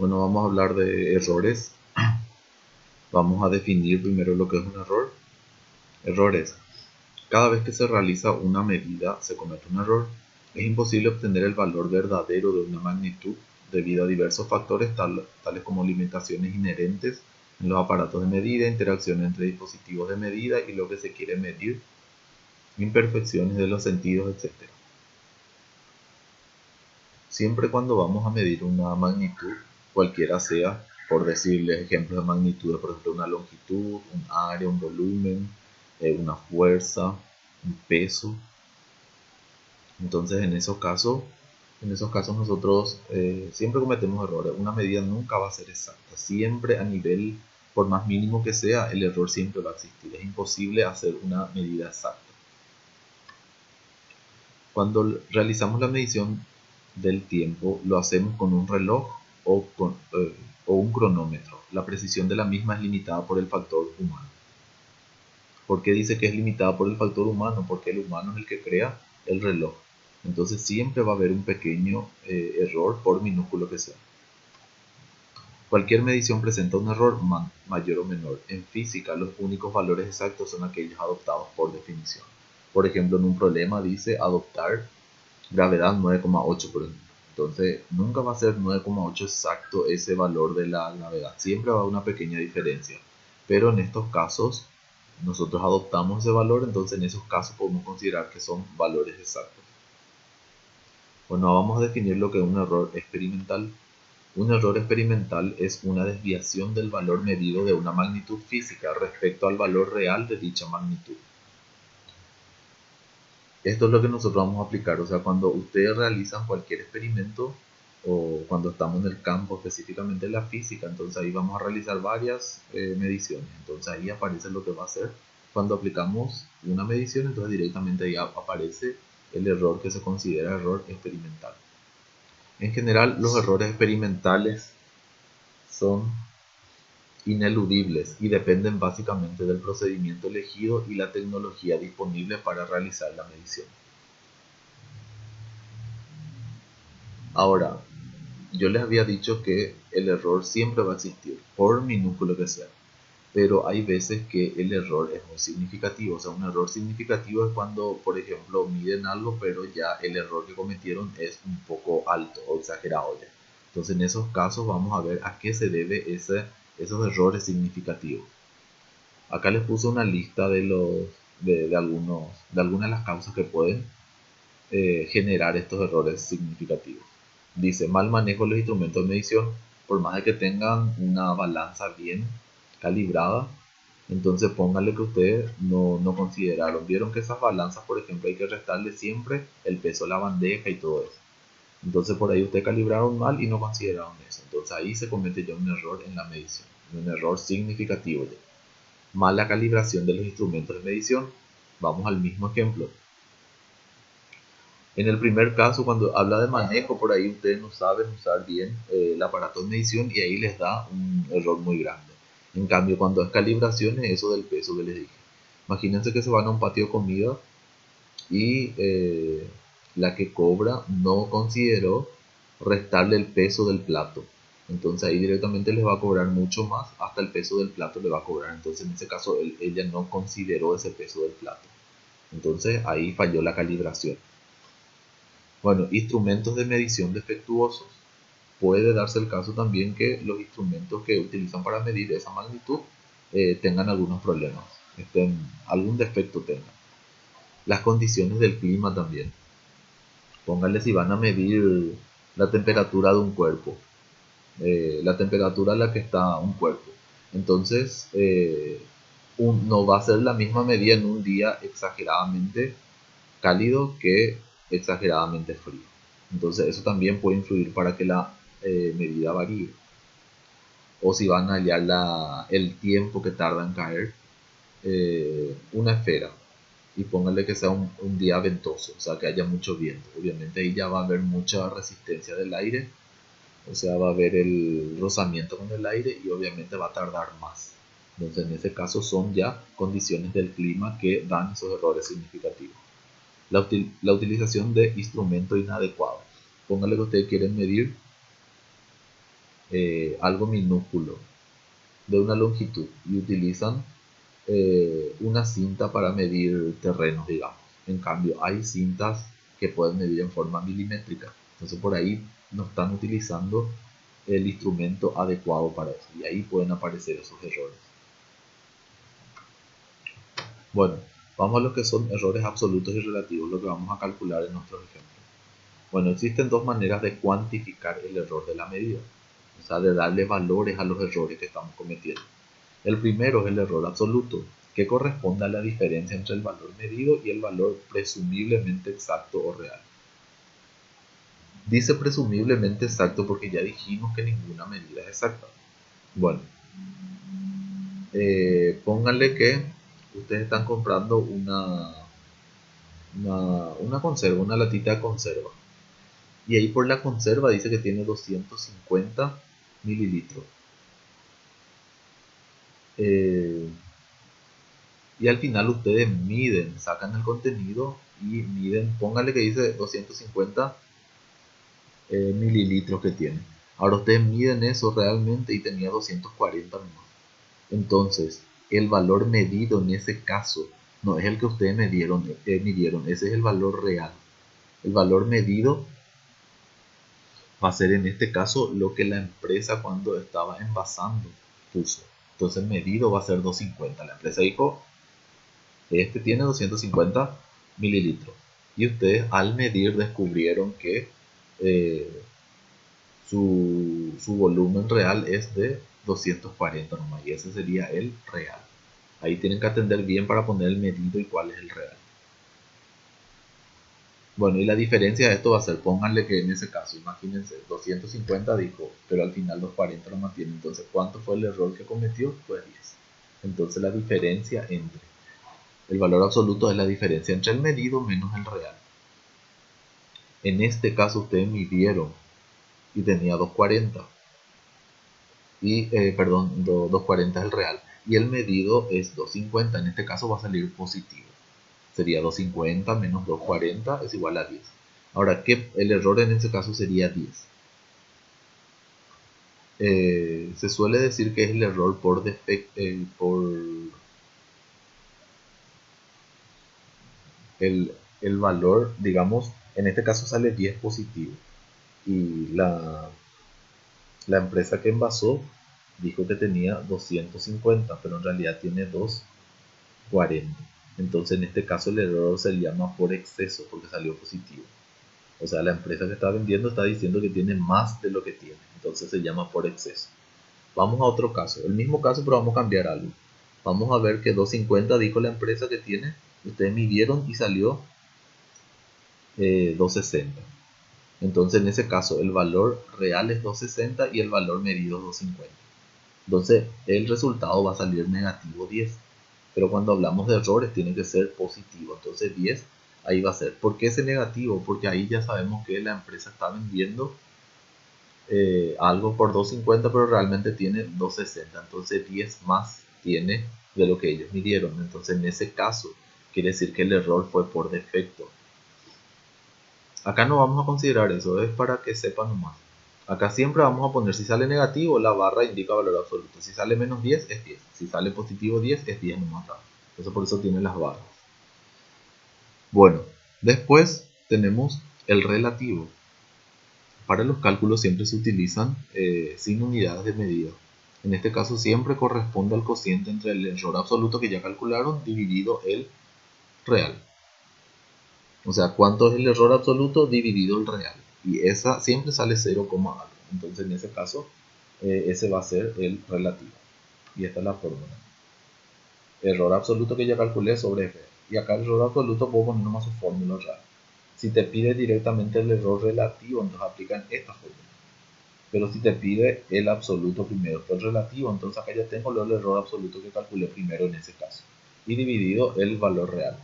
Bueno, vamos a hablar de errores. Vamos a definir primero lo que es un error. Errores. Cada vez que se realiza una medida, se comete un error. Es imposible obtener el valor verdadero de una magnitud debido a diversos factores tales como limitaciones inherentes en los aparatos de medida, interacción entre dispositivos de medida y lo que se quiere medir, imperfecciones de los sentidos, etc. Siempre cuando vamos a medir una magnitud, cualquiera sea, por decirles ejemplos de magnitudes, por ejemplo, una longitud, un área, un volumen, una fuerza, un peso. Entonces, en esos casos nosotros siempre cometemos errores. Una medida nunca va a ser exacta. Siempre a nivel, por más mínimo que sea, el error siempre va a existir. Es imposible hacer una medida exacta. Cuando realizamos la medición del tiempo, lo hacemos con un reloj o un cronómetro. La precisión de la misma es limitada por el factor humano. ¿Por qué dice que es limitada por el factor humano? Porque el humano es el que crea el reloj. Entonces siempre va a haber un pequeño error, por minúsculo que sea. Cualquier medición presenta un error mayor o menor. En física, los únicos valores exactos son aquellos adoptados por definición. Por ejemplo, en un problema dice adoptar gravedad 9,8, por ejemplo. Entonces, nunca va a ser 9,8 exacto ese valor de la gravedad. Siempre va a haber una pequeña diferencia. Pero en estos casos, nosotros adoptamos ese valor, entonces en esos casos podemos considerar que son valores exactos. Bueno, vamos a definir lo que es un error experimental. Un error experimental es una desviación del valor medido de una magnitud física respecto al valor real de dicha magnitud. Esto es lo que nosotros vamos a aplicar, o sea, cuando ustedes realizan cualquier experimento o cuando estamos en el campo específicamente en la física, entonces ahí vamos a realizar varias mediciones. Entonces ahí aparece lo que va a hacer cuando aplicamos una medición, entonces directamente ahí aparece el error que se considera error experimental. En general, los errores experimentales son ineludibles y dependen básicamente del procedimiento elegido y la tecnología disponible para realizar la medición. Ahora, yo les había dicho que el error siempre va a existir, por minúsculo que sea, pero hay veces que el error es muy significativo. O sea, un error significativo es cuando, por ejemplo, miden algo, pero ya el error que cometieron es un poco alto o exagerado ya. Entonces, en esos casos vamos a ver a qué se debe esos errores significativos. Acá les puse una lista de algunas de las causas que pueden generar estos errores significativos. Dice, mal manejo de los instrumentos de medición. Por más de que tengan una balanza bien calibrada, entonces pónganle que ustedes no consideraron. Vieron que esas balanzas, por ejemplo, hay que restarle siempre el peso de la bandeja y todo eso. Entonces por ahí ustedes calibraron mal y no consideraron eso. Entonces ahí se comete ya un error en la medición, un error significativo ya. Mala calibración de los instrumentos de medición. Vamos al mismo ejemplo. En el primer caso, cuando habla de manejo, por ahí ustedes no saben usar bien el aparato de medición y ahí les da un error muy grande. En cambio, cuando es calibración, es eso del peso que les dije. Imagínense que se van a un patio de comida y la que cobra no consideró restarle el peso del plato. Entonces ahí directamente les va a cobrar mucho más, hasta el peso del plato le va a cobrar. Entonces en ese caso ella no consideró ese peso del plato. Entonces ahí falló la calibración. Bueno, instrumentos de medición defectuosos. Puede darse el caso también que los instrumentos que utilizan para medir esa magnitud tengan algunos problemas, algún defecto tengan. Las condiciones del clima también. Pónganle si van a medir la temperatura de un cuerpo, la temperatura a la que está un cuerpo. Entonces, no va a ser la misma medida en un día exageradamente cálido que exageradamente frío. Entonces eso también puede influir para que la medida varíe. O si van a hallar el tiempo que tarda en caer una esfera y pónganle que sea un día ventoso, o sea que haya mucho viento. Obviamente ahí ya va a haber mucha resistencia del aire, o sea va a haber el rozamiento con el aire y obviamente va a tardar más. Entonces en ese caso son ya condiciones del clima que dan esos errores significativos. La utilización de instrumentos inadecuados. Póngale que ustedes quieren medir algo minúsculo de una longitud y utilizan una cinta para medir terrenos, digamos. En cambio, hay cintas que pueden medir en forma milimétrica. Entonces, por ahí no están utilizando el instrumento adecuado para eso. Y ahí pueden aparecer esos errores. Bueno, vamos a lo que son errores absolutos y relativos, lo que vamos a calcular en nuestros ejemplos. Bueno, existen dos maneras de cuantificar el error de la medida, o sea, de darle valores a los errores que estamos cometiendo. El primero es el error absoluto, que corresponde a la diferencia entre el valor medido y el valor presumiblemente exacto o real. Dice presumiblemente exacto porque ya dijimos que ninguna medida es exacta. Bueno, pónganle que ustedes están comprando una conserva, una latita de conserva. Y ahí por la conserva dice que tiene 250 mililitros. Y al final ustedes miden, sacan el contenido y miden, pónganle que dice 250 mililitros que tiene. Ahora ustedes miden eso realmente y tenía 240 nomás. Entonces, el valor medido en ese caso no es el que ustedes midieron, ese es el valor real. El valor medido va a ser en este caso lo que la empresa cuando estaba envasando puso. Entonces medido va a ser 250. La empresa dijo, este tiene 250 mililitros. Y ustedes al medir descubrieron que su volumen real es de 240 nomás. Y ese sería el real. Ahí tienen que atender bien para poner el medido y cuál es el real. Bueno, y la diferencia de esto va a ser, pónganle que en ese caso, imagínense, 250 dijo, pero al final 240 lo mantiene. Entonces, ¿cuánto fue el error que cometió? Fue 10. Entonces, la diferencia entre el valor absoluto es la diferencia entre el medido menos el real. En este caso, ustedes midieron y tenía 240. Y, perdón, 240 es el real. Y el medido es 250. En este caso va a salir positivo. Sería 250 menos 240 es igual a 10. Ahora, el error en este caso sería 10. Se suele decir que es el error por defecto, el valor, digamos, en este caso sale 10 positivo. Y la empresa que envasó dijo que tenía 250, pero en realidad tiene 240. Entonces en este caso el error se llama por exceso porque salió positivo. O sea, la empresa que está vendiendo está diciendo que tiene más de lo que tiene. Entonces se llama por exceso. Vamos a otro caso. El mismo caso, pero vamos a cambiar algo. Vamos a ver que 250 dijo la empresa que tiene. Ustedes midieron y salió 260. Entonces en ese caso el valor real es 260 y el valor medido es 250. Entonces el resultado va a salir negativo 10. Pero cuando hablamos de errores tiene que ser positivo. Entonces 10 ahí va a ser. ¿Por qué ese negativo? Porque ahí ya sabemos que la empresa está vendiendo algo por 250 pero realmente tiene 260. Entonces 10 más tiene de lo que ellos midieron. Entonces en ese caso quiere decir que el error fue por defecto. Acá no vamos a considerar eso, es para que sepan nomás. Acá siempre vamos a poner, si sale negativo, la barra indica valor absoluto. Si sale menos 10, es 10. Si sale positivo 10, es 10 nomás. Eso por eso tiene las barras. Bueno, después tenemos el relativo. Para los cálculos siempre se utilizan sin unidades de medida. En este caso siempre corresponde al cociente entre el error absoluto que ya calcularon dividido el real. O sea, ¿cuánto es el error absoluto dividido el real? Y esa siempre sale 0, algo. Entonces en ese caso ese va a ser el relativo. Y esta es la fórmula. Error absoluto que ya calculé sobre f. Y acá el error absoluto puedo poner nomás su fórmula real. Si te pide directamente el error relativo, entonces aplican esta fórmula. Pero si te pide el absoluto primero, el relativo, entonces acá ya tengo el error absoluto que calculé primero en ese caso. Y dividido el valor real.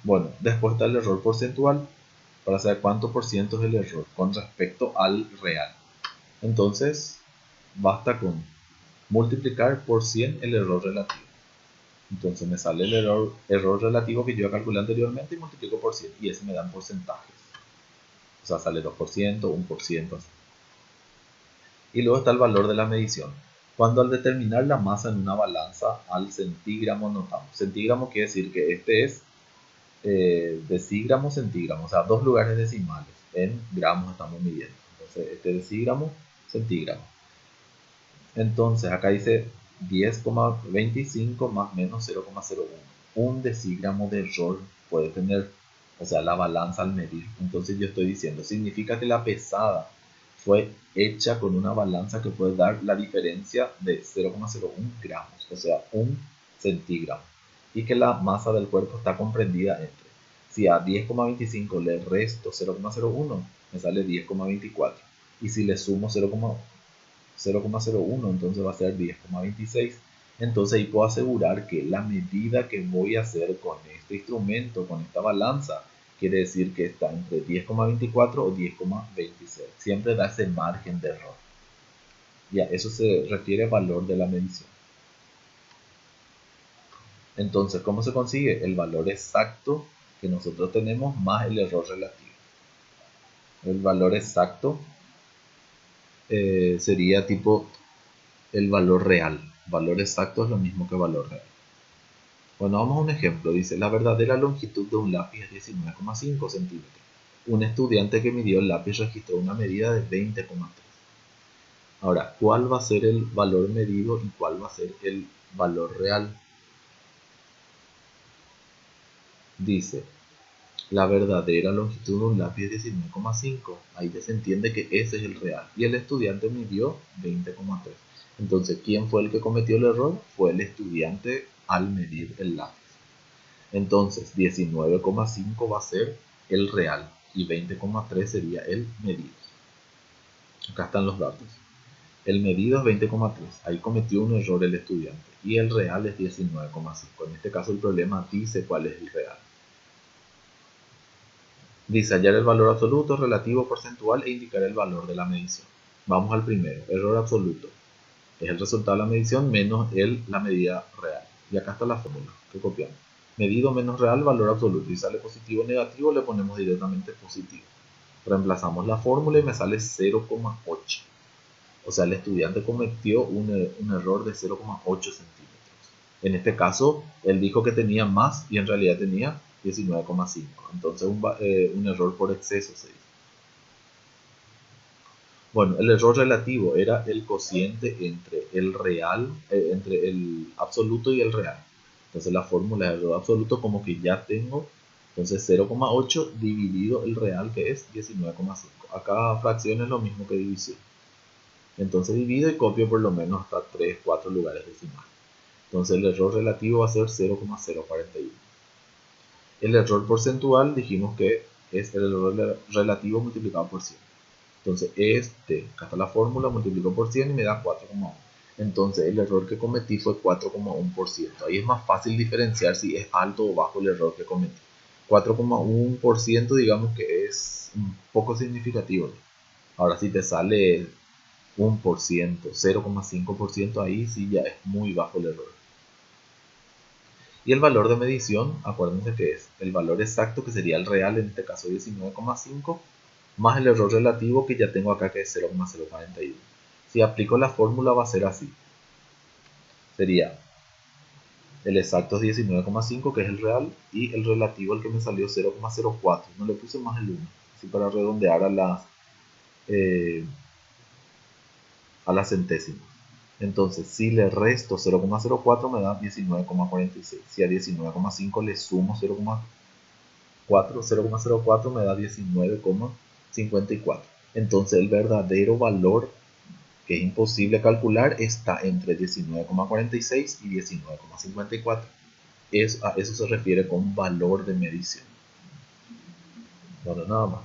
Bueno, después está el error porcentual, para saber cuánto por ciento es el error con respecto al real. Entonces, basta con multiplicar por 100 el error relativo. Entonces me sale el error relativo que yo calculé anteriormente y multiplico por 100 y ese me dan porcentajes. O sea, sale 2%, 1%, así. Y luego está el valor de la medición. Cuando al determinar la masa en una balanza al centígramo notamos. Centígramo quiere decir que este es decígramo, centígramo, o sea, dos lugares decimales. En gramos estamos midiendo. Entonces, este decígramo, centígramo. Entonces, acá dice 10,25 más menos 0,01. Un decígramo de error puede tener, o sea, la balanza al medir. Entonces yo estoy diciendo, significa que la pesada fue hecha con una balanza que puede dar la diferencia de 0,01 gramos, o sea, un centígramo. Y que la masa del cuerpo está comprendida entre, si a 10,25 le resto 0,01, me sale 10,24. Y si le sumo 0,01, entonces va a ser 10,26. Entonces ahí puedo asegurar que la medida que voy a hacer con este instrumento, con esta balanza, quiere decir que está entre 10,24 o 10,26. Siempre da ese margen de error. Ya, eso se refiere al valor de la medición. Entonces, ¿cómo se consigue? El valor exacto que nosotros tenemos más el error relativo. El valor exacto sería tipo el valor real. Valor exacto es lo mismo que valor real. Bueno, vamos a un ejemplo. Dice, la verdadera longitud de un lápiz es 19,5 centímetros. Un estudiante que midió el lápiz registró una medida de 20,3. Ahora, ¿cuál va a ser el valor medido y cuál va a ser el valor real? Dice, la verdadera longitud de un lápiz es 19,5. Ahí ya se entiende que ese es el real. Y el estudiante midió 20,3. Entonces, ¿quién fue el que cometió el error? Fue el estudiante al medir el lápiz. Entonces 19,5 va a ser el real y 20,3 sería el medido. Acá están los datos. El medido es 20,3. Ahí cometió un error el estudiante. Y el real es 19,5. En este caso el problema dice cuál es el real. Dice hallar el valor absoluto, relativo, porcentual e indicar el valor de la medición. Vamos al primero. Error absoluto. Es el resultado de la medición menos la medida real. Y acá está la fórmula que copiamos. Medido menos real, valor absoluto. Y sale positivo o negativo, le ponemos directamente positivo. Reemplazamos la fórmula y me sale 0,8. O sea, el estudiante cometió un error de 0,8 centímetros. En este caso, él dijo que tenía más y en realidad tenía 19,5. Entonces, un error por exceso se dice. Bueno, el error relativo era el cociente entre el real, entre el absoluto y el real. Entonces la fórmula de error absoluto como que ya tengo, entonces 0,8 dividido el real que es 19,5. Acá fracción es lo mismo que división. Entonces divido y copio por lo menos hasta 3, 4 lugares decimales. Entonces el error relativo va a ser 0,041. El error porcentual dijimos que es el error relativo multiplicado por 100. Entonces acá está la fórmula, multiplico por 100 y me da 4,1. Entonces el error que cometí fue 4,1%. Ahí es más fácil diferenciar si es alto o bajo el error que cometí. 4,1% digamos que es un poco significativo. Ahora si te sale 1%, 0,5%, ahí sí ya es muy bajo el error. Y el valor de medición, acuérdense que es el valor exacto, que sería el real, en este caso 19,5, más el error relativo que ya tengo acá, que es 0,041. Si aplico la fórmula va a ser así. Sería el exacto es 19,5, que es el real, y el relativo, el que me salió 0,04. No le puse más el 1, así para redondear a las centésimas. Entonces, si le resto 0,04 me da 19,46. Si a 19,5 le sumo 0,04 me da 19,54. Entonces el verdadero valor, que es imposible calcular, está entre 19,46 y 19,54. A eso se refiere con valor de medición. Bueno, nada más.